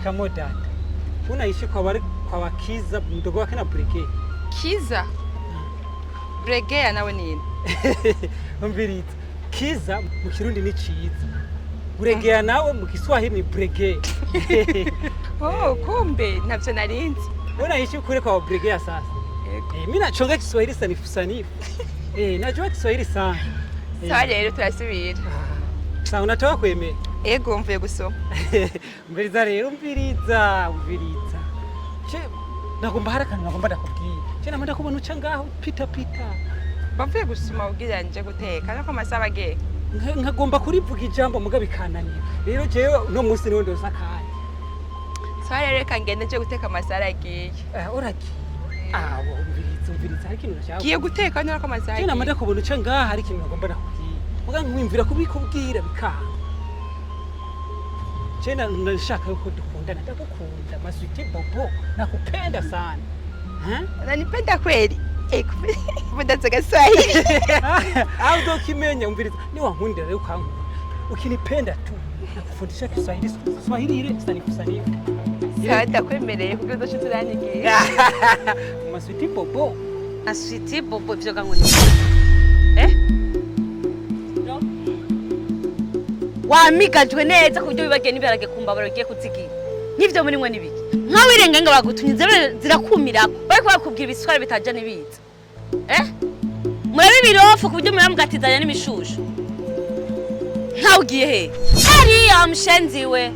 Shikamo dada. Unaishi kwa wakiza mdogo wake na Brege. Kiza? Brege nawe nini? Umviriza. Kiza mu Kirundi ni ciza. Brege nawe mu Kiswahili ni Brege. Oh, kumbe navyo narinzi. Unaishi kule kwa Brege ya sasa. Mimi nachonga Kiswahili sanifu. Najua Kiswahili sana. Sawa rero turasubira. Sawa unatoka kweme? Ego mvuye gusoma. Umviriza rero umviriza. Je, nagomba haraka nagomba ndakubwiye. Je namanda kubona uca ngaho pita. Bavuye gusoma ubwira nje guteka nako masaba ge. Nkagomba kurivuga ijambo mugabe kananiye. Rero jewe no munsi niwe ndoza kanya. Sawa rero kangende nje guteka masara agiye. Uraki. Umviriza hari ikintu nashaka. Giye guteka nako masara. Je namanda kubona uca ngaho hari ikintu nagomba ndakubwiye. Muga nkwimvira kubikubwira bikanga. Chena nashaka yuko dukundana ndakukunda Maswiti Bobo nakupenda sana. Unanipenda kweli? Kupenda za Kiswahili. Au ndo kimenya umviriza ni wankundira rero ukankunda. Ukinipenda tu nakufundisha Kiswahili. Kiswahili ile sanifu. Sawa ndakwemereye kuko ndo turanyigiye. Maswiti Bobo. Maswiti Bobo ivyo gangoni. Wamigajwe neza kubyo bibagiye niberage kumbabara ugiye kuzigira nivyo muri mwe nibiki nkawirenga bagutunye zirakumira bariko bakubwira ibiswara bitaja nibiza murabe birofu kubyo muramugatiza n'imishusho nkaw ugiye he hariya mshenziwe